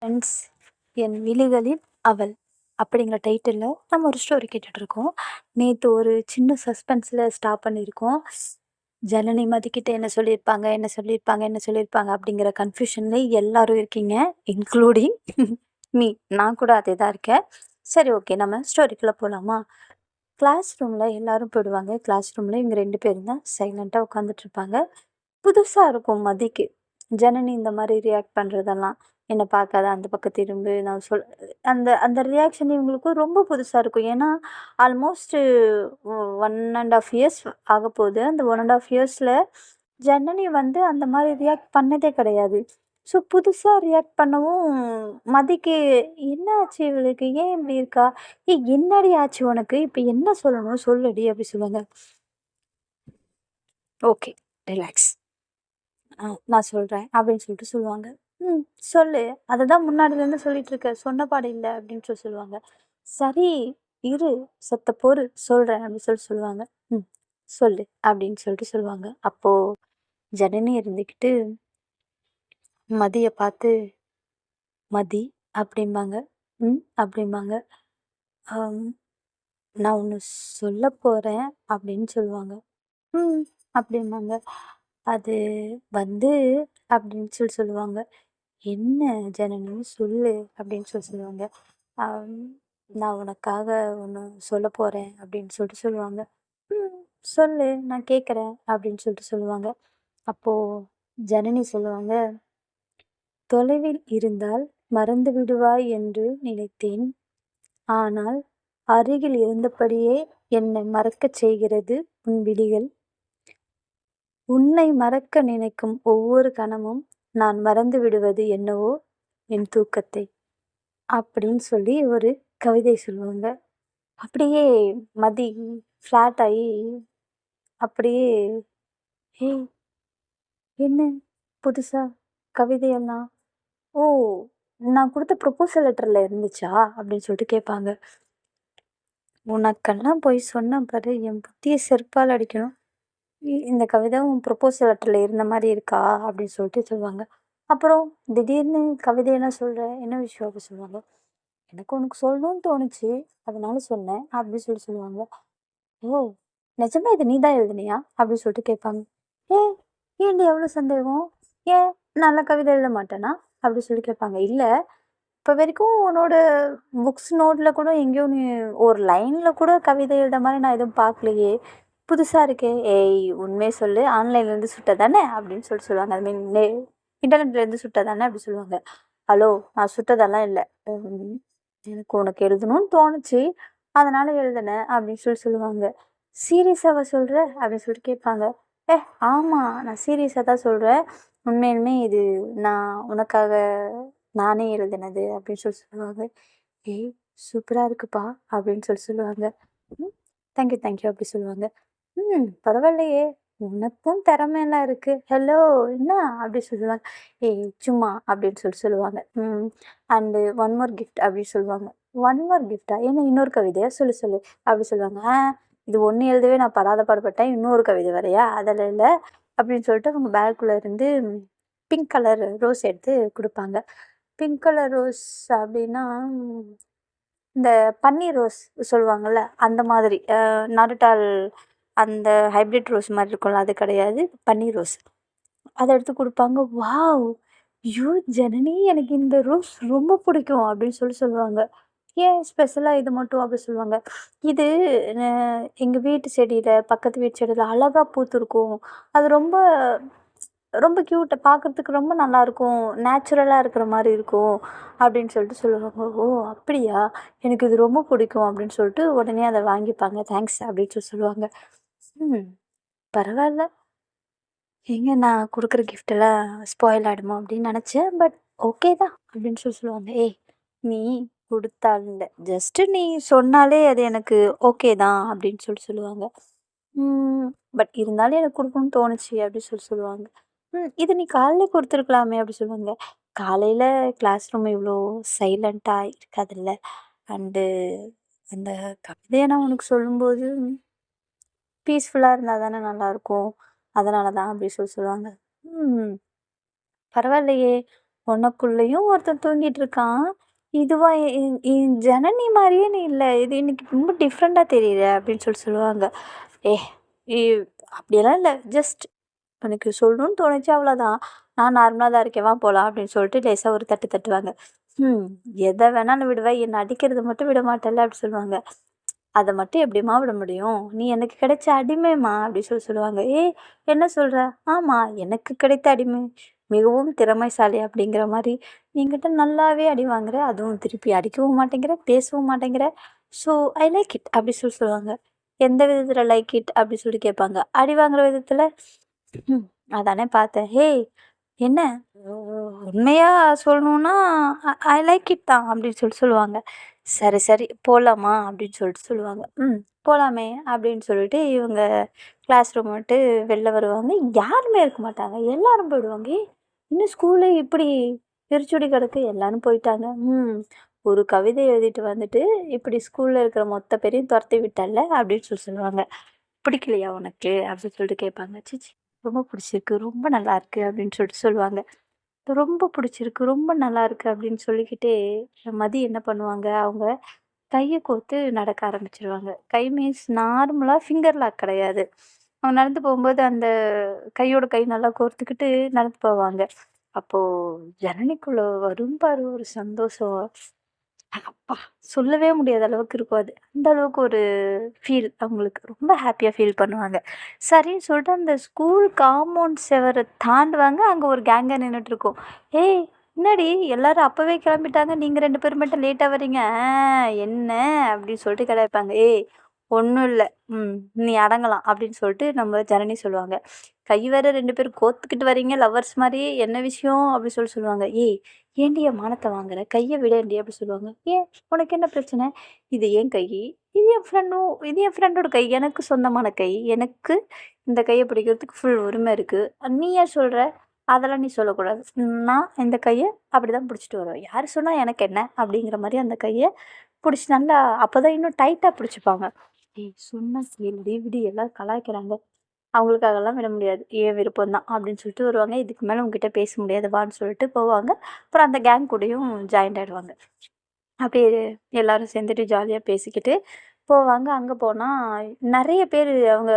Friends, என் விழிகளில் அவள் அப்படிங்கிற டைட்டிலில் நம்ம ஒரு ஸ்டோரி கேட்டுட்ருக்கோம். நேற்று ஒரு சின்ன சஸ்பென்ஸில் ஸ்டாப் பண்ணியிருக்கோம். ஜனனி மதிக்கிட்ட என்ன சொல்லியிருப்பாங்க, என்ன சொல்லியிருப்பாங்க, என்ன சொல்லியிருப்பாங்க அப்படிங்கிற கன்ஃப்யூஷனில் எல்லாரும் இருக்கீங்க, இன்க்ளூடிங் மீ. நான் கூட அதே தான் இருக்கேன். சரி, ஓகே, நம்ம ஸ்டோரிக்குள்ளே போகலாமா? கிளாஸ் ரூமில் எல்லாரும் போயிடுவாங்க. கிளாஸ் ரூமில் இவங்க 2 பேரும் தான் சைலண்ட்டாக உட்காந்துட்ருப்பாங்க. புதுசாக இருக்கும் மதிக்கு. ஜனனி இந்த மாதிரி ரியாக்ட் பண்ணுறதெல்லாம், என்னை பார்க்காத, அந்த பக்கம் திரும்பு, நான் அந்த அந்த ரியாக்ஷன் இவங்களுக்கு ரொம்ப புதுசாக இருக்கும். ஏன்னா ஆல்மோஸ்ட்டு 1½ இயர்ஸ் ஆகப்போகுது. அந்த 1½ இயர்ஸில் ஜனனி வந்து அந்த மாதிரி ரியாக்ட் பண்ணதே கிடையாது. ஸோ புதுசாக ரியாக்ட் பண்ணவும் மதிக்கு என்ன ஆச்சு இவளுக்கு, ஏன் இப்படி இருக்கா, என்னடி ஆச்சு உனக்கு, இப்போ என்ன சொல்லணும் சொல்லுடி அப்படி சொல்லுவாங்க. ஓகே, ரிலாக்ஸ், நான் சொல்கிறேன் அப்படின்னு சொல்லிட்டு சொல்லுவாங்க. சொல்லு, அதை தான் முன்னாடிலேருந்து சொல்லிட்டு இருக்க, சொன்ன பாடு இல்லை அப்படின்னு சொல்லுவாங்க. சரி, இரு, சத்த பொறு, சொல்கிறேன் அப்படின்னு சொல்லுவாங்க. சொல்லு அப்படின்னு சொல்லிட்டு சொல்லுவாங்க. அப்போது ஜனனி இருந்துக்கிட்டு மதியை பார்த்து, மதி அப்படிம்பாங்க. அப்படிம்பாங்க. நான் ஒன்று சொல்ல போகிறேன் அப்படின்னு சொல்லுவாங்க. அப்படிம்பாங்க. அது வந்து அப்படின்னு சொல்லுவாங்க. என்ன ஜனனி, சொல்லு அப்படின்னு சொல்லுவாங்க. நான் உனக்காக ஒன்று சொல்ல போகிறேன் அப்படின்னு சொல்லுவாங்க. சொல்லு, நான் கேட்குறேன் அப்படின்னு சொல்லுவாங்க. அப்போது ஜனனி சொல்லுவாங்க, தொலைவில் இருந்தால் மறந்து விடுவாய் என்று நினைத்தேன். ஆனால் அருகில் இருந்தபடியே என்னை மறக்கச் செய்கிறது உன் விழிகள். உன்னை மறக்க நினைக்கும் ஒவ்வொரு கணமும் நான் மறந்து விடுவது என்னவோ என் தூக்கத்தை அப்படின்னு சொல்லி ஒரு கவிதை சொல்லுவாங்க. அப்படியே மதி ஃப்ளாட் ஆகி அப்படியே, ஏய் என்ன புதுசா கவிதையெல்லாம், ஓ நான் கொடுத்த ப்ரொப்போசல் லெட்டரில் இருந்துச்சா அப்படின்னு சொல்லிட்டு கேட்பாங்க. உனக்கெல்லாம் போய் சொன்ன பாரு, என் புத்தியை செருப்பால் அடிக்கணும். இந்த கவிதை உன் ப்ரொப்போசல் லெட்டரில் இருந்த மாதிரி இருக்கா அப்படின்னு சொல்லிட்டு சொல்லுவாங்க. அப்புறம் திடீர்னு கவிதையெல்லாம் சொல்கிற, என்ன விஷயம் அப்படி சொல்லுவாங்க. எனக்கு உனக்கு சொல்லணும்னு தோணுச்சு, அதனால சொன்னேன் அப்படின்னு சொல்லுவாங்க. ஓ, நிஜமா இது நீ தான் எழுதுனியா அப்படின்னு சொல்லிட்டு கேட்பாங்க. ஏன்டி எவ்வளோ சந்தேகம், ஏன் நல்ல கவிதை எழுத மாட்டேனா அப்படின்னு சொல்லி கேட்பாங்க. இல்லை, இப்போ வரைக்கும் உன்னோட புக்ஸ் நோட்டில் கூட எங்கேயோ நீ ஒரு லைனில் கூட கவிதை எழுத மாதிரி நான் எதுவும் பார்க்கலையே, புதுசாக இருக்கே. ஏய் உண்மையை சொல்லு, ஆன்லைன்லேருந்து சுட்ட தானே அப்படின்னு சொல்லுவாங்க. அது மீன் இன்டர்நெட்லேருந்து சுட்ட தானே அப்படி சொல்லுவாங்க. ஹலோ, நான் சுட்டதெல்லாம் இல்லை, எனக்கு உனக்கு எழுதணும்னு தோணுச்சு, அதனால் எழுதினேன் அப்படின்னு சொல்லுவாங்க. சீரியஸாக சொல்கிற அப்படின்னு சொல்லிட்டு கேட்பாங்க. ஆமாம், நான் சீரியஸாக தான் சொல்கிறேன், உண்மையிலுமே இது நான் உனக்காக நானே எழுதினது அப்படின்னு சொல்லுவாங்க. ஏய் சூப்பராக இருக்குப்பா அப்படின்னு சொல்லுவாங்க. தேங்க்யூ தேங்க்யூ அப்படி சொல்லுவாங்க. பரவாயில்லையே, உனக்கும் திறமையெல்லாம் இருக்குது, ஹலோ என்ன அப்படி சொல்லுவாங்க. ஏய் சும்மா அப்படின்னு சொல்லுவாங்க. அண்டு ஒன் மோர் கிஃப்ட் அப்படின்னு சொல்லுவாங்க. ஒன் மோர் கிஃப்டா, ஏன்னா இன்னொரு கவிதையா, சொல்லு அப்படி சொல்லுவாங்க. இது ஒன்று எழுதவே நான் படாத பாடுபட்டேன், இன்னொரு கவிதை வரையா, அதில் இல்லை அப்படின்னு சொல்லிட்டு அவங்க பேக்குள்ளே இருந்து பிங்க் கலர் ரோஸ் எடுத்து கொடுப்பாங்க. பிங்க் கலர் ரோஸ் அப்படின்னா இந்த பன்னீர் ரோஸ் சொல்லுவாங்கள்ல, அந்த மாதிரி நாட்டுட்டால் அந்த ஹைப்ரிட் ரோஸ் மாதிரி இருக்கும்ல, அது கிடையாது, பன்னீர் ரோஸ். அதை எடுத்து கொடுப்பாங்க. வாவ், யூ ஜனனி, எனக்கு இந்த ரோஸ் ரொம்ப பிடிக்கும் அப்படின்னு சொல்லுவாங்க. ஏன் ஸ்பெஷலாக இது மட்டும் அப்படி சொல்லுவாங்க. இது எங்கள் வீட்டு செடியில், பக்கத்து வீட்டு செடியில் அழகாக பூத்துருக்கும், அது ரொம்ப ரொம்ப க்யூட்டை பார்க்குறதுக்கு ரொம்ப நல்லாயிருக்கும், நேச்சுரலாக இருக்கிற மாதிரி இருக்கும் அப்படின்னு சொல்லுவாங்க. ஓ அப்படியா, எனக்கு இது ரொம்ப பிடிக்கும் அப்படின்னு சொல்லிட்டு உடனே அதை வாங்கிப்பாங்க. தேங்க்ஸ் அப்படின்னு சொல்லுவாங்க. பரவாயில்ல, எங்கே நான் கொடுக்குற கிஃப்டெல்லாம் ஸ்பாயில் ஆகிடுமோ அப்படின்னு நினச்சேன், பட் ஓகே தான் அப்படின்னு சொல்லுவாங்க. ஏய் நீ கொடுத்தால் இல்லை, ஜஸ்ட்டு நீ சொன்னாலே அது எனக்கு ஓகே தான் அப்படின்னு சொல்லுவாங்க. பட் இருந்தாலும் எனக்கு கொடுக்கணும்னு தோணுச்சு அப்படின்னு சொல்லுவாங்க. இது நீ காலையில் கொடுத்துருக்கலாமே அப்படி சொல்லுவாங்க. காலையில் கிளாஸ் ரூம் இவ்வளோ சைலண்ட்டாக இருக்காதுல்ல, அண்டு அந்த கவிதையை நான் உனக்கு சொல்லும்போது பீஸ்ஃபுல்லாக இருந்தால் தானே நல்லாயிருக்கும், அதனால தான் அப்படி சொல்லுவாங்க. பரவாயில்லையே, உனக்குள்ளேயும் ஒருத்தன் தூங்கிட்டு இருக்கான். இதுவா ஜனனி மாதிரியே நீ இல்லை, இது இன்னைக்கு ரொம்ப டிஃப்ரெண்ட்டாக தெரியுற அப்படின்னு சொல்லுவாங்க. ஏ ஏ அப்படியெல்லாம் இல்லை, ஜஸ்ட் எனக்கு சொல்லணும்னு தோணுச்சு அவ்வளோதான். நான் நார்மலாக தான் இருக்கேன், வா போகலாம் அப்படின்னு சொல்லிட்டு லேசாக ஒரு தட்டு தட்டுவாங்க. எதை வேணாலும் விடுவேன், என்னை அடிக்கிறது மட்டும் விட மாட்டேல்ல அப்படி சொல்லுவாங்க. அதை மட்டும் எப்படிம்மா விட முடியும், நீ எனக்கு கிடைச்ச அடிமைம்மா அப்படி சொல்லுவாங்க. என்ன சொல்கிற? ஆமாம், எனக்கு கிடைத்த அடிமை, மிகவும் திறமைசாலி அப்படிங்கிற மாதிரி. நீங்கிட்ட நல்லாவே அடி வாங்குற, அதுவும் திருப்பி அடிக்கவும் மாட்டேங்கிற, பேசவும் மாட்டேங்கிற. ஸோ ஐ லைக் இட் அப்படி சொல்லுவாங்க. எந்த விதத்தில் லைக் இட் அப்படி சொல்லி கேட்பாங்க. அடி வாங்குற விதத்தில் அதானே பார்த்தேன். என்ன உண்மையாக சொல்லணுன்னா ஐ லைக் இட் தான் அப்படின்னு சொல்லுவாங்க. சரி சரி போகலாமா அப்படின்னு சொல்லுவாங்க. போகலாமே அப்படின்னு சொல்லிட்டு இவங்க கிளாஸ் ரூம் விட்டு வெளில வருவாங்க. யாருமே இருக்க மாட்டாங்க, எல்லாரும் போயிடுவாங்க. இன்னும் ஸ்கூலே இப்படி பிரிச்சுடி கிடக்கு, எல்லாரும் போயிட்டாங்க. ஒரு கவிதை எழுதிட்டு வந்துட்டு இப்படி ஸ்கூலில் இருக்கிற மொத்த பேரையும் துரத்தி விட்டல அப்படின்னு சொல்லுவாங்க. பிடிக்கலையா உனக்கு அப்படின்னு சொல்லிட்டு கேட்பாங்க. சிச்சி ரொம்ப பிடிச்சிருக்கு, ரொம்ப நல்லா இருக்கு அப்படின்னு சொல்லுவாங்க. ரொம்ப பிடிச்சிருக்கு, ரொம்ப நல்லா இருக்கு அப்படின்னு சொல்லிக்கிட்டே மதி என்ன பண்ணுவாங்க, அவங்க கையை கோர்த்து நடக்க ஆரம்பிச்சிருவாங்க. கை மீன்ஸ் நார்மலாக ஃபிங்கர் லாக் கிடையாது. அவங்க நடந்து போகும்போது அந்த கையோட கை நல்லா கோர்த்துக்கிட்டு நடந்து போவாங்க. அப்போது ஜனனிக்குள்ள வரும் பாரு ஒரு சந்தோஷம், அப்பா சொல்லவே முடியாத அளவுக்கு இருக்கும். அது அந்த அளவுக்கு ஒரு ஃபீல், அவங்களுக்கு ரொம்ப ஹாப்பியாக ஃபீல் பண்ணுவாங்க. சரின்னு சொல்லிட்டு அந்த ஸ்கூல் காம்பவுண்ட் செவரை தாண்டுவாங்க. அங்கே ஒரு கேங்காக நின்றுட்டுருக்கோம். என்னடி எல்லாரும் அப்போவே கிளம்பிட்டாங்க, நீங்கள் 2 பேர் மட்டும் லேட்டாக வரீங்க, என்ன அப்படின்னு சொல்லிட்டு கிளப்பாங்க. ஒன்றும் இல்லை, நீ அடங்கலாம் அப்படின்னு சொல்லிட்டு நம்ம ஜனனி சொல்லுவாங்க. கை வேற 2 பேர் கோத்துக்கிட்டு வரீங்க லவ்வர்ஸ் மாதிரி, என்ன விஷயம் அப்படி சொல்லுவாங்க. ஏண்டி என் மானத்தை வாங்குற, கையை விடேண்டி அப்படி சொல்லுவாங்க. உனக்கு என்ன பிரச்சனை, இது என் கை, இது என் ஃப்ரெண்டோட கை, எனக்கு சொந்தமான கை, எனக்கு இந்த கையை பிடிக்கிறதுக்கு ஃபுல் உரிமை இருக்குது, நீ ஏன் சொல்கிற, அதெல்லாம் நீ சொல்லக்கூடாது, நான் இந்த கையை அப்படி தான் பிடிச்சிட்டு வருவேன், யார் சொன்னால் எனக்கு என்ன அப்படிங்கிற மாதிரி அந்த கையை பிடிச்சி நல்லா அப்போ தான் இன்னும் டைட்டாக பிடிச்சிப்பாங்க. சொன்ன கேள்வி விடி எல்லாம் கலாய்க்கிறாங்க, அவங்களுக்காகலாம் விட முடியாது, ஏன் விருப்பம் தான் அப்படின்னு சொல்லிட்டு வருவாங்க. இதுக்கு மேலே உங்ககிட்ட பேச முடியாது வான்னு சொல்லிட்டு போவாங்க. அப்புறம் அந்த கேங் கூடயும் ஜாயின்ட் ஆகிடுவாங்க. அப்படியே எல்லோரும் சேர்ந்துட்டு ஜாலியாக பேசிக்கிட்டு போவாங்க. அங்கே போனால் நிறைய பேர் அவங்க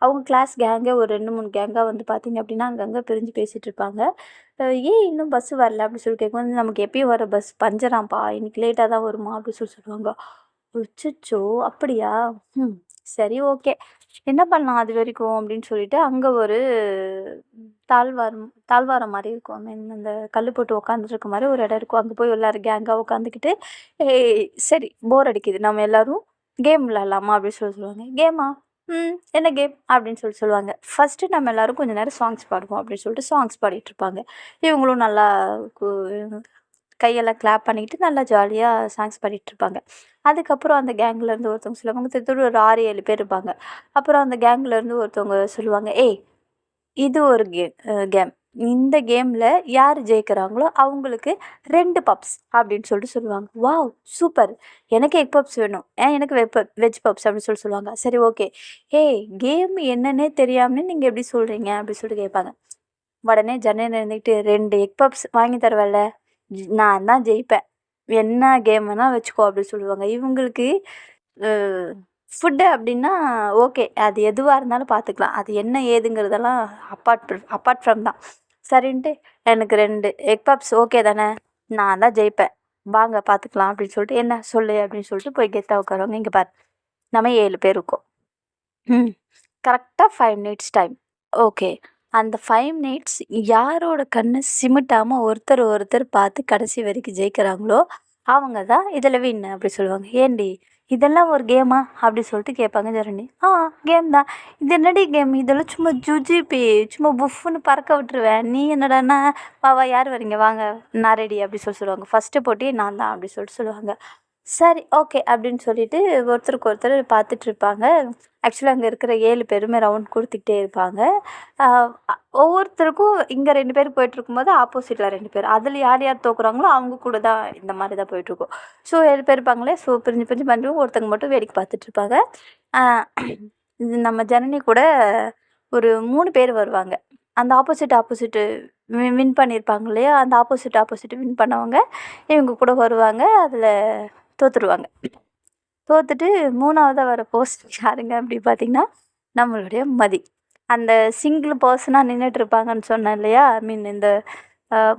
அவங்க கிளாஸ் கேங்கே ஒரு 2-3 கேங்காக வந்து பார்த்திங்க அப்படின்னா அங்கங்கே பிரிஞ்சு பேசிகிட்டு இருப்பாங்க. இன்னும் பஸ்ஸு வரல அப்படின்னு சொல்லி கேட்கும்போது, நமக்கு எப்பயும் வர பஸ் பஞ்சராம்ப்பா, இன்றைக்கி லேட்டாக தான் வருமா அப்படின்னு சொல்லுவாங்க. அச்சச்சோ அப்படியா, சரி ஓகே, என்ன பண்ணலாம் அது வரைக்கும் அப்படின்னு சொல்லிட்டு அங்கே ஒரு தாழ்வாரம் மாதிரி இருக்கும். அந்த கல் போட்டு உட்காந்துருக்க மாதிரி ஒரு இடம் இருக்கும். அங்கே போய் எல்லோரும் கேங்காக உட்காந்துக்கிட்டு, சரி போர் அடிக்குது, நம்ம எல்லோரும் கேம் விளாட்லாமா அப்படின்னு சொல்லுவாங்க. கேமா, என்ன கேம் அப்படின்னு சொல்லுவாங்க. ஃபஸ்ட்டு நம்ம எல்லோரும் கொஞ்சம் நேரம் சாங்ஸ் பாடுவோம் அப்படின்னு சொல்லிட்டு சாங்ஸ் பாடிட்டுருப்பாங்க. இவங்களும் நல்லா கையெல்லாம் கிளாப் பண்ணிக்கிட்டு நல்லா ஜாலியாக சாங்ஸ் பாடிட்டுருப்பாங்க. அதுக்கப்புறம் அந்த கேங்லேருந்து ஒருத்தவங்க சொல்லுவாங்க, திருத்தூர் ஒரு 6-7 பேர் இருப்பாங்க. அப்புறம் அந்த கேங்லேருந்து ஒருத்தவங்க சொல்லுவாங்க, இது ஒரு கேம், இந்த கேமில் யார் ஜெயிக்கிறாங்களோ அவங்களுக்கு 2 பப்ஸ் அப்படின்னு சொல்லுவாங்க. வாவ் சூப்பர், எனக்கு எக் பப்ஸ் வேணும், எனக்கு வெஜ் பப்ஸ் அப்படின்னு சொல்லுவாங்க. சரி ஓகே, கேம் என்னன்னே தெரியாமலே நீங்கள் எப்படி சொல்கிறீங்க அப்படின்னு சொல்லிட்டு கேட்பாங்க. உடனே ஜன்னல் இருந்துக்கிட்டு 2 எக் பப்ஸ் வாங்கி தருவல்ல, நான் தான் ஜெயிப்பேன், என்ன கேம் வேணால் வச்சுக்கோ அப்படின்னு சொல்லுவாங்க. இவங்களுக்கு ஃபுட்டு அப்படின்னா ஓகே, அது எதுவாக இருந்தாலும் பார்த்துக்கலாம், அது என்ன ஏதுங்கிறதெல்லாம் அப்பார்ட் ஃப்ரம் தான். சரின்ட்டு எனக்கு 2 எக் பப்ஸ் ஓகே தானே, நான் தான் ஜெயிப்பேன், வாங்க பார்த்துக்கலாம் அப்படின்னு சொல்லிட்டு, என்ன சொல்லு அப்படின்னு சொல்லிட்டு போய் கெத்தாக உட்காருவாங்க. இங்கே பாரு, நம்ம 7 பேர் இருக்கோம், கரெக்டாக 5 மினிட்ஸ் டைம், ஓகே, அந்த 5 மினிட்ஸ் யாரோட கண்ணு சிமிட்டாமல் ஒருத்தர் பார்த்து கடைசி வரைக்கும் ஜெயிக்கிறாங்களோ அவங்க தான் இதில் வின்னு அப்படி சொல்லுவாங்க. ஏண்டி இதெல்லாம் ஒரு கேமா அப்படி சொல்லிட்டு கேட்பாங்க ஜனனி. கேம் தான், இது என்னடி கேம், இதெல்லாம் சும்மா ஜுஜிபி, சும்மா புஃப்னு பறக்க விட்டுருவேன், நீ என்னடான்னா வா யார் வரீங்க வாங்க நான் ரெடி அப்படி சொல்லுவாங்க. ஃபஸ்ட்டு போட்டி நான் தான் அப்படி சொல்லுவாங்க. சரி ஓகே அப்படின்னு சொல்லிட்டு ஒருத்தருக்கு ஒருத்தர் பார்த்துட்டு இருப்பாங்க. ஆக்சுவலாக அங்கே இருக்கிற 7 பேருமே ரவுண்ட் கொடுத்துக்கிட்டே இருப்பாங்க. ஒவ்வொருத்தருக்கும் இங்கே 2 பேர் போயிட்டுருக்கும்போது ஆப்போசிட்டில் 2 பேர், அதில் யார் யார் தோக்குறாங்களோ அவங்க கூட தான் இந்த மாதிரி தான் போயிட்டுருக்கும். ஸோ 7 பேர் இருப்பாங்களே, ஸோ பிரிஞ்சு பண்ணுறவங்க ஒருத்தங்க மட்டும் வேடிக்கை பார்த்துட்ருப்பாங்க. நம்ம ஜனனி கூட ஒரு 3 பேர் வருவாங்க. அந்த ஆப்போசிட்டு வின் பண்ணியிருப்பாங்க இல்லையா, அந்த ஆப்போசிட் வின் பண்ணவங்க இவங்க கூட வருவாங்க. அதில் தோற்றுருவாங்க. தோத்துட்டு 3வதா வர பர்சன் யாருங்க அப்படின்னு பார்த்தீங்கன்னா, நம்மளுடைய மதி. அந்த சிங்கிள் பர்சனாக நின்றுட்டுருப்பாங்கன்னு சொன்னேன் இல்லையா, ஐ மீன் இந்த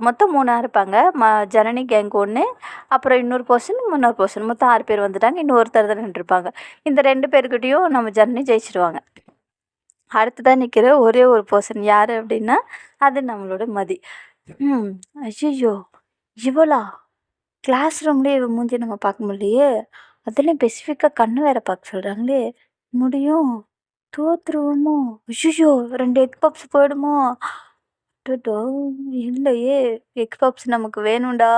மொத்தம் 3 இருப்பாங்க. ஜனனி கேங் 1, அப்புறம் இன்னொரு பர்சன் மொத்தம் 6 பேர் வந்துட்டாங்க. இன்னும் ஒருத்தர் தான் நின்றுருப்பாங்க. இந்த 2 பேர்கிட்டையும் நம்ம ஜனனி ஜெயிச்சிடுவாங்க. அடுத்ததாக நிற்கிற ஒரே ஒரு பர்சன் யார் அப்படின்னா, அது நம்மளோட மதி. ஐயோ இவளா? கிளாஸ் ரூம்லேயே இவ மூஞ்சி நம்ம பார்க்க முடியலையே, அதுலேயும் ஸ்பெசிஃபிக்காக கண்ணு வேற பார்க்க சொல்கிறாங்களே, முடியும் தோற்றுருவோமோ? ஐயோ 2 எக் பப்ஸ் போயிடுமோ? அடடா! இல்லையே, எக் பப்ஸ் நமக்கு வேணும்டா.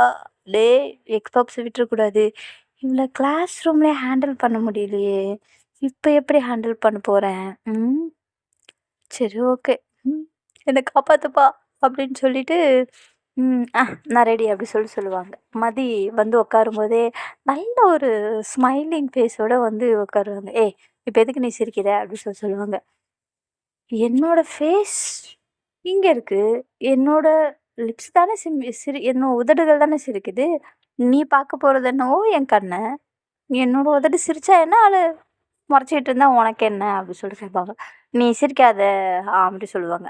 டேய் எக் பப்ஸ் விட்டுறக்கூடாது. இவளை கிளாஸ் ரூம்லேயே ஹேண்டில் பண்ண முடியலையே, இப்போ எப்படி ஹேண்டில் பண்ண போகிறேன்? சரி ஓகே, என்னை காப்பாற்றுப்பா அப்படின்னு சொல்லிட்டு நான் ரெடி அப்படி சொல்லுவாங்க. மதி வந்து உட்காரும்போதே நல்ல ஒரு ஸ்மைலிங் ஃபேஸோட வந்து உட்காருவாங்க. ஏய் இப்போ எதுக்கு நீ சிரிக்கிற அப்படின்னு சொல்லுவாங்க. என்னோட ஃபேஸ் இங்கே இருக்குது, என்னோட லிப்ஸ் தானே என்னோட உதடுகள் தானே சிரிக்குது. நீ பார்க்க போகிறது என்னவோ என் கண்ணை, என்னோட உதடு சிரிச்சா என்ன, ஆள் முறைச்சிக்கிட்டு இருந்தா உனக்கு என்ன அப்படின்னு சொல்லிட்டு கேட்பாங்க. நீ சிரிக்காத அப்படி சொல்லுவாங்க.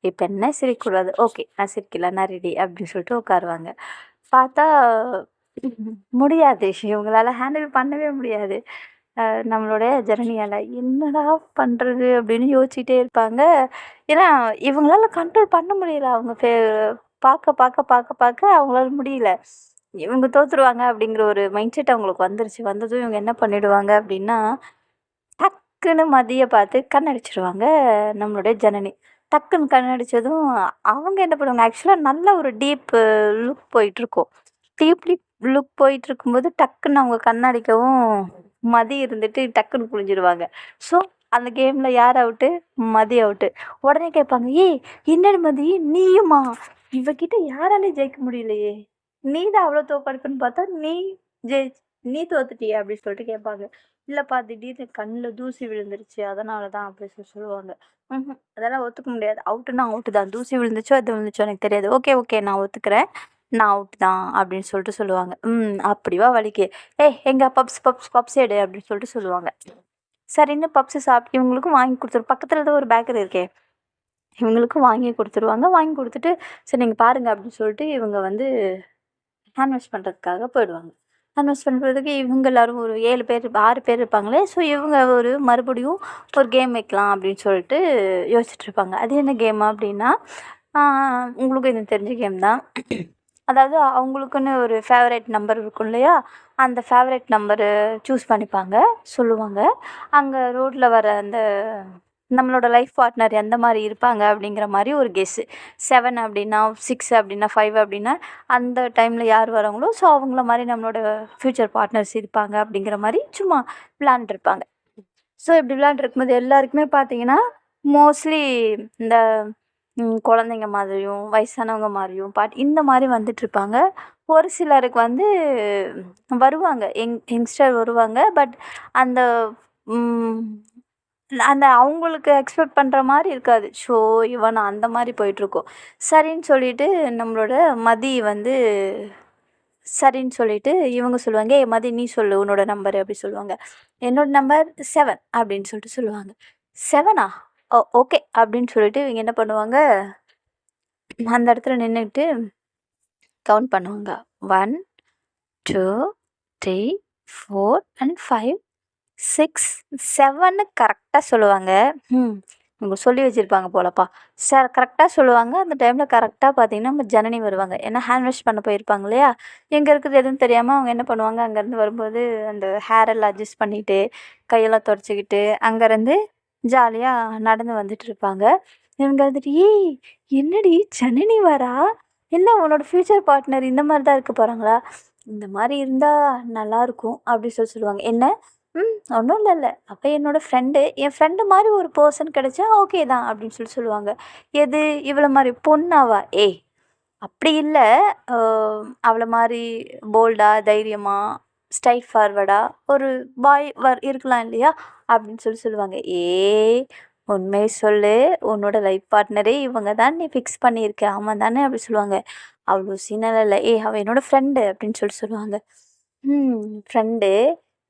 இப்போ என்ன சிரிக்கக்கூடாது, ஓகே நான் சிரிக்கல, நான் ரெடி அப்படின்னு சொல்லிட்டு உட்காருவாங்க. பார்த்தா முடியாது, இவங்களால ஹேண்டில் பண்ணவே முடியாது. நம்மளுடைய ஜனனியால் என்னடா பண்ணுறது அப்படின்னு யோசிச்சுட்டே இருப்பாங்க. ஏன்னா இவங்களால கண்ட்ரோல் பண்ண முடியல. அவங்க பார்க்க பார்க்க பார்க்க பார்க்க அவங்களால முடியல. இவங்க தோற்றுருவாங்க அப்படிங்கிற ஒரு மைண்ட் செட் அவங்களுக்கு வந்துருச்சு. வந்ததும் இவங்க என்ன பண்ணிடுவாங்க அப்படின்னா, டக்குன்னு மதியை பார்த்து கண்ணடிச்சிடுவாங்க நம்மளுடைய ஜனனி. டக்குன்னு கண்ணடிச்சதும் அவங்க என்ன பண்ணுவாங்க, ஆக்சுவலாக நல்ல ஒரு டீப் லுக் போயிட்டுருக்கும். டீப் லுக் போயிட்டுருக்கும்போது டக்குன்னு அவங்க கண்ணடிக்கவும் மதி இருந்துட்டு டக்குன்னு புரிஞ்சிடுவாங்க. ஸோ அந்த கேமில் யார் அவுட்டு? மதி அவுட்டு. உடனே கேட்பாங்க, ஏய் என்னடி மதி நீயுமா? இவகிட்ட யாராலையும் ஜெயிக்க முடியலையே, நீ தான் அவ்வளோ தோக்கடிப்புன்னு பார்த்தா நீ தோத்துட்டியே அப்படின்னு சொல்லிட்டு கேட்பாங்க. இல்லைப்பா திடீர்னு கண்ணில் தூசி விழுந்துருச்சு அதனால தான் அப்படி சொல்லுவாங்க. அதெல்லாம் ஒத்துக்க முடியாது. அவுட்டுன்னா அவுட்டு தான். தூசி விழுந்துச்சோ அது விழுந்துச்சோ எனக்கு தெரியாது. ஓகே நான் ஒத்துக்கிறேன், நான் அவுட் தான் அப்படின்னு சொல்லிட்டு சொல்லுவாங்க. அப்படிவா வலிக்கு, எங்க பப்ஸ் எடு அப்படின்னு சொல்லிட்டு சொல்லுவாங்க. சரின்னு பப்ஸு சாப்பிட்டு இவங்களுக்கும் வாங்கி கொடுத்துரு, பக்கத்தில் தான் ஒரு பேக்கரி இருக்கே, இவங்களுக்கும் வாங்கி கொடுத்துருவாங்க. வாங்கி கொடுத்துட்டு சரி நீங்கள் பாருங்கள் அப்படின்னு சொல்லிட்டு இவங்க வந்து ஹேண்ட் வாஷ் பண்ணுறதுக்காக போயிடுவாங்க. ஹேண்ட் வாஷ் பண்ணுறதுக்கு இவங்க எல்லோரும் ஒரு 7 பேர் 6 பேர் இருப்பாங்களே, ஸோ இவங்க மறுபடியும் ஒரு கேம் வைக்கலாம் அப்படின்னு சொல்லிட்டு யோசிச்சுட்ருப்பாங்க. அது என்ன கேம் அப்படின்னா, உங்களுக்கு இது தெரிஞ்ச கேம் தான். அதாவது அவங்களுக்குன்னு ஒரு ஃபேவரட் நம்பர் இருக்கும் இல்லையா, அந்த ஃபேவரட் நம்பரு சூஸ் பண்ணிப்பாங்க, சொல்லுவாங்க. அங்கே ரோட்டில் வர அந்த நம்மளோட லைஃப் பார்ட்னர் எந்த மாதிரி இருப்பாங்க அப்படிங்கிற மாதிரி ஒரு கெஸ்ஸு. 7 அப்படின்னா 6 அப்படின்னா 5 அப்படின்னா அந்த டைமில் யார் வராங்களோ ஸோ அவங்கள மாதிரி நம்மளோட ஃப்யூச்சர் பார்ட்னர்ஸ் இருப்பாங்க அப்படிங்கிற மாதிரி சும்மா விளாண்டுருப்பாங்க. ஸோ இப்படி விளாண்டுருக்கும்போது எல்லாருக்குமே பார்த்தீங்கன்னா மோஸ்ட்லி இந்த குழந்தைங்க மாதிரியும் வயசானவங்க மாதிரியும் இந்த மாதிரி வந்துட்டுருப்பாங்க. ஒரு சிலருக்கு வந்து வருவாங்க, யங்ஸ்டர் வருவாங்க. பட் அந்த அந்த அவங்களுக்கு எக்ஸ்பெக்ட் பண்ணுற மாதிரி இருக்காது. ஸோ இவன் அந்த மாதிரி போயிட்டுருக்கோம். சரின்னு சொல்லிட்டு நம்மளோட மதி வந்து சரின்னு சொல்லிட்டு இவங்க சொல்லுவாங்க, ஏ மதி நீ சொல்லு உன்னோட நம்பர் அப்படி சொல்லுவாங்க. என்னோட நம்பர் 7 அப்படின்னு சொல்லிட்டு சொல்லுவாங்க. 7ஆ? ஓகே அப்படின்னு சொல்லிட்டு இவங்க என்ன பண்ணுவாங்க, அந்த இடத்துல நின்றுட்டு கவுண்ட் பண்ணுவாங்க. 1 2 3 4 and 5 6 7ன்னு கரெக்டாக சொல்லுவாங்க. இவங்க சொல்லி வச்சுருப்பாங்க போலப்பா. கரெக்டாக சொல்லுவாங்க. அந்த டைமில் கரெக்டாக பார்த்தீங்கன்னா நம்ம ஜனனி வருவாங்க. ஏன்னா ஹேண்ட் வாஷ் பண்ண போயிருப்பாங்க இல்லையா, எங்கே இருக்குது எதுவும் தெரியாமல் அவங்க என்ன பண்ணுவாங்க, அங்கேருந்து வரும்போது அந்த ஹேரெல்லாம் அட்ஜஸ்ட் பண்ணிவிட்டு கையெல்லாம் துடைச்சிக்கிட்டு அங்கேருந்து ஜாலியாக நடந்து வந்துட்டு இருப்பாங்க. இவங்க வந்துட்டு, ஏய் என்னடி ஜனனி வரா, என்ன உன்னோட ஃப்யூச்சர் பார்ட்னர் இந்த மாதிரி தான் இருக்க போகிறாங்களா, இந்த மாதிரி இருந்தால் நல்லாயிருக்கும் அப்படி சொல்லுவாங்க. என்ன ஒன்றும் இல்லை, அப்போ என்னோடய ஃப்ரெண்டு, என் ஃப்ரெண்டு மாதிரி ஒரு பர்சன் கிடைச்சா ஓகே தான் அப்படின்னு சொல்லுவாங்க. எது இவ்வளோ மாதிரி பொண்ணாவா? ஏய் அப்படி இல்லை, அவளை மாதிரி போல்டாக தைரியமாக ஸ்ட்ரைட் ஃபார்வர்டாக ஒரு பாய் இருக்கலாம் இல்லையா அப்படின்னு சொல்லுவாங்க. உண்மையை சொல்லு. உன்னோட லைஃப் பார்ட்னரே இவங்க தான், நீ ஃபிக்ஸ் பண்ணியிருக்க ஆமாம் தானே அப்படி சொல்லுவாங்க. அவ்வளோ சீனெல்லாம் இல்லை, ஏய் அவள் என்னோட ஃப்ரெண்டு அப்படின்னு சொல்லுவாங்க. ஃப்ரெண்டு.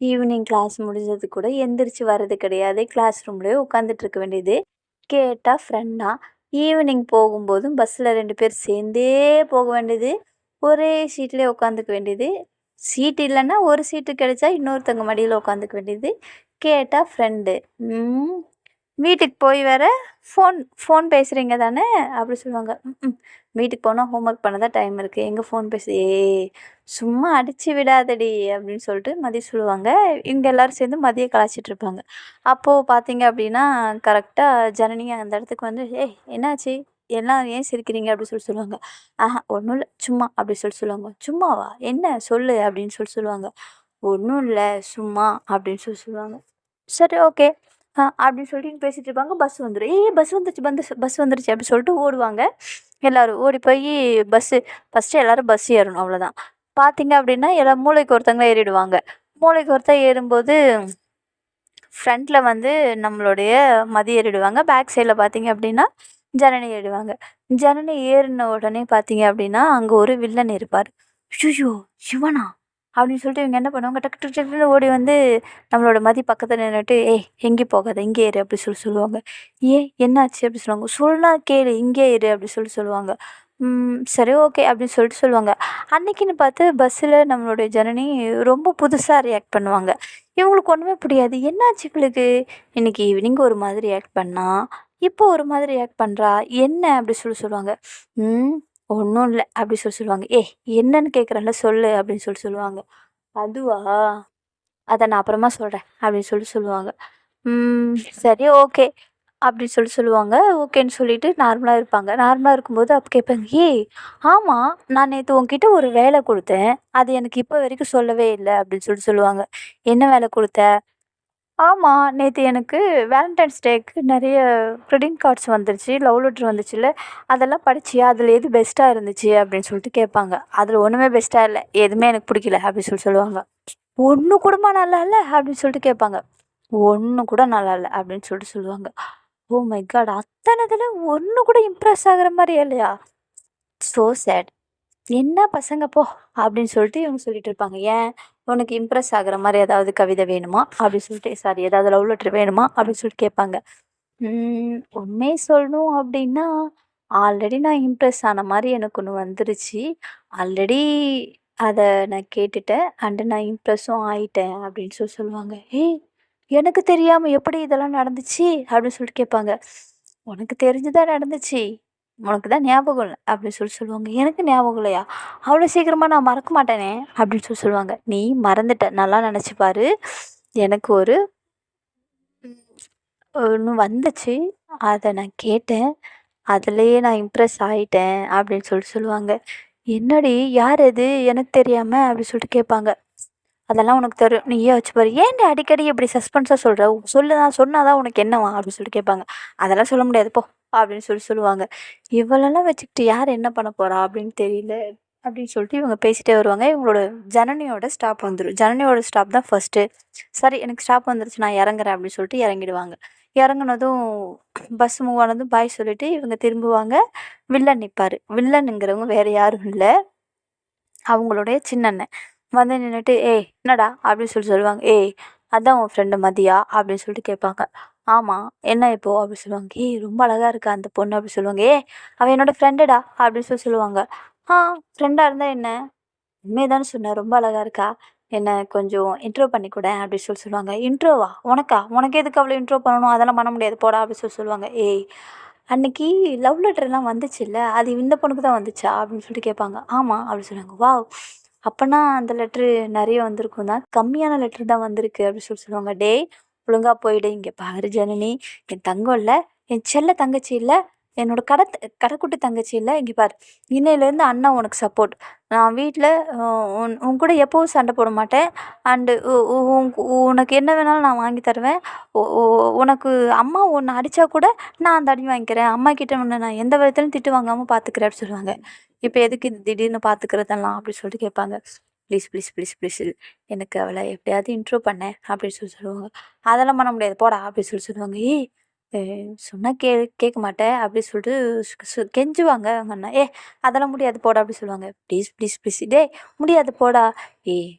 ஈவினிங் கிளாஸ் முடிஞ்சது கூட எந்திரிச்சு வர்றது கிடையாது, கிளாஸ் ரூம்லேயே உட்காந்துட்டு இருக்க வேண்டியது. கேட்டால் ஃப்ரெண்டா. ஈவினிங் போகும்போதும் பஸ்ஸில் 2 பேர் சேர்ந்தே போக வேண்டியது, ஒரே சீட்லேயே உட்காந்துக்க வேண்டியது. சீட் இல்லைன்னா ஒரு சீட்டு கிடைச்சா இன்னொருத்தவங்க மடியில் உட்காந்துக்க வேண்டியது. கேட்டால் ஃப்ரெண்டு. வீட்டுக்கு போய் வேற ஃபோன் ஃபோன் பேசுகிறீங்க தானே அப்படி சொல்லுவாங்க. வீட்டுக்கு போனால் ஹோம்ஒர்க் பண்ண தான் டைம் இருக்குது, எங்கே ஃபோன் பேசு, சும்மா அடித்து விடாதடி அப்படின்னு சொல்லிட்டு மதிய சொல்லுவாங்க. இவங்க எல்லோரும் சேர்ந்து மதியம் கலாய்ச்சிட்டு இருப்பாங்க. அப்போது பார்த்தீங்க அப்படின்னா கரெக்டாக ஜனனி அந்த இடத்துக்கு வந்து, என்னாச்சு, எல்லாம் ஏன் சிரிக்கிறீங்க அப்படி சொல்லுவாங்க. ஒன்றும் இல்லை சும்மா அப்படி சொல்லுவாங்க. சும்மாவா, என்ன சொல்லு அப்படின்னு சொல்லுவாங்க. ஒன்றும் இல்லை சும்மா அப்படின்னு சொல்லுவாங்க. சரி ஓகே அப்படின்னு சொல்லிட்டு பேசிகிட்டு இருப்பாங்க. பஸ் வந்துடும். பஸ் வந்துருச்சு பஸ் வந்துருச்சு அப்படி சொல்லிட்டு ஓடுவாங்க. எல்லோரும் ஓடி போய் ஃபஸ்ட்டு எல்லோரும் பஸ் ஏறணும், அவ்வளோதான். பார்த்தீங்க அப்படின்னா எல்லாம் மூளைக்கு ஒருத்தவங்க ஏறிடுவாங்க. மூளைக்கு ஒருத்தர் ஏறும்போது ஃப்ரண்ட்டில் வந்து நம்மளுடைய மதி ஏறிடுவாங்க. பேக் சைடில் பார்த்தீங்க அப்படின்னா ஜனனி ஏறிடுவாங்க. ஜனனி ஏறின உடனே பார்த்தீங்க அப்படின்னா அங்கே ஒரு வில்லன் இருப்பார். ஐயோ சிவனா அப்படின்னு சொல்லிட்டு இவங்க என்ன பண்ணுவாங்க, டக்கு டக்கு டக்குன்னு ஓடி வந்து நம்மளோட மதி பக்கத்தில் நின்றுட்டு, எங்கே போகாத இங்கே ஏறு அப்படி சொல்லுவாங்க. என்னாச்சு அப்படி சொல்லுவாங்க. சொன்னா கேளு இங்கே ஏறு அப்படி சொல்லுவாங்க. சரி ஓகே அப்படின்னு சொல்லுவாங்க. அன்னைக்குன்னு பார்த்து பஸ்ஸில் நம்மளுடைய ஜனனி ரொம்ப புதுசாக ரியாக்ட் பண்ணுவாங்க. இவங்களுக்கு ஒன்றுமே புரியாது, என்னாச்சு இவளுக்கு, இன்னைக்கு ஈவினிங் ஒரு மாதிரி ரியாக்ட் பண்ணா, இப்போ ஒரு மாதிரி ரியாக்ட் பண்ணுறா, என்ன அப்படி சொல்லுவாங்க. ஒன்றும் இல்லை அப்படி சொல்லுவாங்க. என்னன்னு கேட்குறேன்ல சொல்லு அப்படின்னு சொல்லுவாங்க. அதுவா, அதை நான் அப்புறமா சொல்கிறேன் அப்படின்னு சொல்லுவாங்க. சரி ஓகே அப்படின்னு சொல்லுவாங்க. ஓகேன்னு சொல்லிட்டு நார்மலாக இருப்பாங்க. நார்மலாக இருக்கும்போது அப்போ கேட்பாங்க, ஆமாம் நான் நேற்று உங்ககிட்ட ஒரு வேலை கொடுத்தேன், அது எனக்கு இப்போ வரைக்கும் சொல்லவே இல்லை அப்படின்னு சொல்லுவாங்க. என்ன வேலை கொடுத்த? ஆமாம் நேற்று எனக்கு வேலண்டைன்ஸ் டேக்கு நிறைய க்ரெடிட் கார்ட்ஸ் வந்துருச்சு, லவ் லெட்ரு வந்துச்சுல்ல, அதெல்லாம் படிச்சியா, அதில் எது பெஸ்ட்டாக இருந்துச்சு அப்படின்னு சொல்லிட்டு கேட்பாங்க. அதில் ஒன்றுமே பெஸ்ட்டாக இல்லை, எதுவுமே எனக்கு பிடிக்கல அப்படின்னு சொல்லுவாங்க. ஒன்று கூடமா நல்லா இல்லை அப்படின்னு சொல்லிட்டு கேட்பாங்க. ஒன்று கூட நல்லா இல்லை அப்படின்னு சொல்லுவாங்க. ஓ மை காட், அத்தனை இதில் ஒன்று கூட இம்ப்ரெஸ் ஆகுற மாதிரி இல்லையா, ஸோ சேட், என்ன பசங்க போ அப்படின்னு சொல்லிட்டு இவங்க சொல்லிட்டு இருப்பாங்க. ஏன், உனக்கு இம்ப்ரெஸ் ஆகுற மாதிரி ஏதாவது கவிதை வேணுமா அப்படின்னு சொல்லிட்டு, சாரி ஏதாவது லவ் லெட்டர் வேணுமா அப்படின்னு சொல்லிட்டு கேட்பாங்க. உண்மையை சொல்லணும் அப்படின்னா ஆல்ரெடி நான் இம்ப்ரெஸ் ஆன மாதிரி எனக்கு ஒன்று வந்துருச்சு, ஆல்ரெடி அதை நான் கேட்டுட்டேன், அண்டு நான் இம்ப்ரெஸ்ஸும் ஆயிட்டேன் அப்படின்னு சொல்லுவாங்க. எனக்கு தெரியாமல் எப்படி இதெல்லாம் நடந்துச்சு அப்படின்னு சொல்லிட்டு கேட்பாங்க. உனக்கு தெரிஞ்சுதான் நடந்துச்சு, உனக்கு தான் ஞாபகம் இல்லை அப்படின்னு சொல்லுவாங்க. எனக்கு ஞாபகம் இல்லையா, அவ்வளோ சீக்கிரமாக நான் மறக்க மாட்டேனே அப்படின்னு சொல்லுவாங்க. நீ மறந்துட்ட, நல்லா நினச்சிப்பாரு, எனக்கு ஒன்று வந்துச்சு, அதை நான் கேட்டேன், அதுலேயே நான் இம்ப்ரெஸ் ஆகிட்டேன் அப்படின்னு சொல்லுவாங்க. என்னடி யார் அது எனக்கு தெரியாமல் அப்படின்னு சொல்லிட்டு கேட்பாங்க. அதெல்லாம் உனக்கு தெரியும், நீயே வச்சு பாரு, ஏன்டி அடிக்கடி இப்படி சஸ்பென்ஸாக சொல்கிற, சொன்னாதான் உனக்கு என்னவா அப்படின்னு சொல்லிட்டு கேட்பாங்க. அதெல்லாம் சொல்ல முடியாது போ அப்படின்னு சொல்லுவாங்க. இவளெல்லாம் வச்சுக்கிட்டு யார் என்ன பண்ண போகிறா அப்படின்னு தெரியல அப்படின்னு சொல்லிட்டு இவங்க பேசிகிட்டே வருவாங்க. இவங்களோட ஜனனியோட ஸ்டாப் வந்துடும். ஜனனியோட ஸ்டாப் தான் ஃபஸ்ட்டு. சரி எனக்கு ஸ்டாப் வந்துருச்சு நான் இறங்குறேன் அப்படின்னு சொல்லிட்டு இறங்கிடுவாங்க. இறங்குனதும் பஸ் மூவ் ஆனதும் பாய் சொல்லிவிட்டு இவங்க திரும்புவாங்க. வில்லன் நிற்பார். வில்லனுங்கிறவங்க வேறு யாரும் இல்லை, அவங்களுடைய சின்னண்ணன் வந்து நின்றுட்டு, என்னடா அப்படின்னு சொல்லுவாங்க. அதான் உன் ஃப்ரெண்டு மதியா அப்படின்னு சொல்லிட்டு கேட்பாங்க. ஆமாம் என்ன இப்போ அப்படி சொல்லுவாங்க. ரொம்ப அழகாக இருக்கா அந்த பொண்ணு அப்படி சொல்லுவாங்க. அவன் என்னோடய ஃப்ரெண்டுடா அப்படின்னு சொல்லுவாங்க. ஃப்ரெண்டாக இருந்தால் என்ன, உண்மையை தானே சொன்னேன், ரொம்ப அழகாக இருக்கா, என்ன கொஞ்சம் இன்ட்ரோ பண்ணி கூட அப்படி சொல்லுவாங்க. இன்ட்ரோவா உனக்கா, உனக்கு எதுக்கு அவ்வளோ இன்ட்ரோ பண்ணணும், அதெல்லாம் பண்ண முடியாது போடா அப்படி சொல்லுவாங்க. அன்னைக்கு லவ் லெட்டர்லாம் வந்துச்சுல்ல, அது இந்த பொண்ணுக்கு தான் வந்துச்சா அப்படின்னு சொல்லிட்டு கேட்பாங்க. ஆமாம் அப்படி சொல்லுவாங்க. வா அப்போனா அந்த லெட்ரு நிறைய வந்திருக்கும் தான், கம்மியான லெட்ரு தான் வந்திருக்கு அப்படின்னு சொல்லுவாங்க. ஒழுங்காக போயிடு, இங்கே பாரு ஜனனி, என் தங்கம் இல்லை, என் செல்ல தங்கச்சி இல்லை, என்னோட கடைக்குட்டி தங்கச்சி இல்லை, இங்கே பாரு, இன்னையிலேருந்து அண்ணா உனக்கு சப்போர்ட், நான் வீட்டில் உன் கூட எப்போவும் சண்டை போட மாட்டேன், அண்டு உனக்கு என்ன வேணாலும் நான் வாங்கி தருவேன், உனக்கு அம்மா உன்னை அடித்தா கூட நான் அந்த அடி வாங்கிக்கிறேன், அம்மா கிட்ட உன்னை நான் எந்த விதத்துலையும் திட்டு வாங்காமல் பார்த்துக்கிறேன் அப்படின்னு சொல்லுவாங்க. இப்போ எதுக்கு இது திடீர்னு பார்த்துக்கிறதெல்லாம் அப்படின்னு சொல்லிட்டு கேட்பாங்க. ப்ளீஸ் ப்ளீஸ் ப்ளீஸ் ப்ளீஸ் எனக்கு அவளை எப்படியாவது இன்ட்ரோ பண்ணேன் அப்படின்னு சொல்லுவாங்க. அதெல்லாம் பண்ண முடியாது போடா அப்படின்னு சொல்லுவாங்க. "ஏ சொன்னா கேட்க மாட்டேன்" அப்படி சொல்லிட்டு கெஞ்சுவாங்க அவங்க அண்ணா. அதெல்லாம் முடியாது போடா" அப்படி சொல்லுவாங்க. "ப்ளீஸ் ப்ளீஸ் ப்ளீஸ் டேய் முடியாது போடா." "ஏய்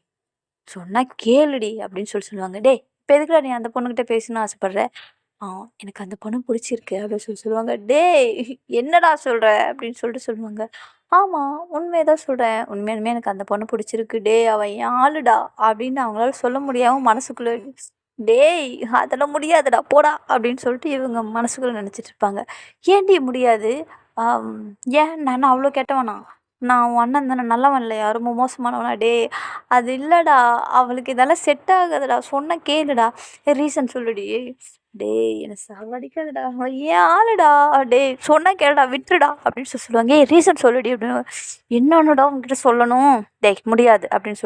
சொன்னா கேளுடி" அப்படின்னு சொல்லுவாங்க. "டேய் இப்ப எதுக்குடா நீ அந்த பொண்ணுகிட்ட பேசணும்னு ஆசைப்படுற?" "ஆ எனக்கு அந்த பொண்ணு பிடிச்சிருக்கு" அப்படின்னு சொல்லுவாங்க. "டேய் என்னடா சொல்ற?" அப்படின்னு சொல்லுவாங்க. "ஆமா உண்மைய தான் சொல்றேன். உண்மையாலுமே எனக்கு அந்த பொண்ணு பிடிச்சிருக்கு. டேய் அவ என் ஆளுடா" அப்படின்னு அவங்களால சொல்ல முடியாம மனசுக்குள்ள, "டேய் அதெல்லாம் முடியாதுடா போடா" அப்படின்னு சொல்லிட்டு இவங்க மனசுக்குள்ள நினச்சிட்டு இருப்பாங்க. "ஏன்டி முடியாது? ஆம், ஏன் நான் என்ன அவ்வளோ கெட்டவனா? நான் உன் அண்ணன் தானே, நல்லவன் இல்லையா? ரொம்ப மோசமானவனா?" "டேய் அது இல்லடா, அவளுக்கு இதெல்லாம் செட் ஆகாதுடா, சொன்னா கேளுடா." ரீசன் சொல்லுடி." "டேய் என்ன சாவடிக்காதடா, அவ என் ஆளுடா. டேய் சொன்னா கேளுடா, விட்டுருடா" அப்படின்னு சொல்லுவாங்க. ரீசன் சொல்லுடி" அப்படின்னு. "என்னன்னுடா உன்கிட்ட சொல்லணும்?" "டேய் முடியாது" அப்படின்னு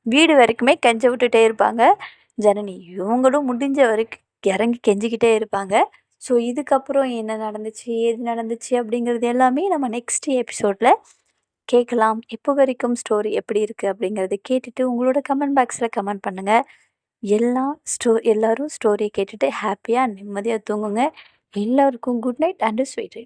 வீடு வரைக்குமே கெஞ்ச விட்டுட்டே இருப்பாங்க ஜனனி. இவங்களும் முடிஞ்ச வரைக்கும் இறங்கி கெஞ்சிக்கிட்டே இருப்பாங்க. ஸோ இதுக்கப்புறம் என்ன நடந்துச்சு, ஏது நடந்துச்சு அப்படிங்கிறது எல்லாமே நம்ம நெக்ஸ்ட் எபிசோட்ல கேட்கலாம். இப்போ வரைக்கும் ஸ்டோரி எப்படி இருக்கு அப்படிங்கிறத கேட்டுட்டு உங்களோட கமெண்ட் பாக்ஸில் கமெண்ட் பண்ணுங்க. எல்லாரும் ஸ்டோரி கேட்டுட்டு ஹாப்பியாக நிம்மதியாக தூங்குங்க. எல்லாருக்கும் good night and sweet dreams.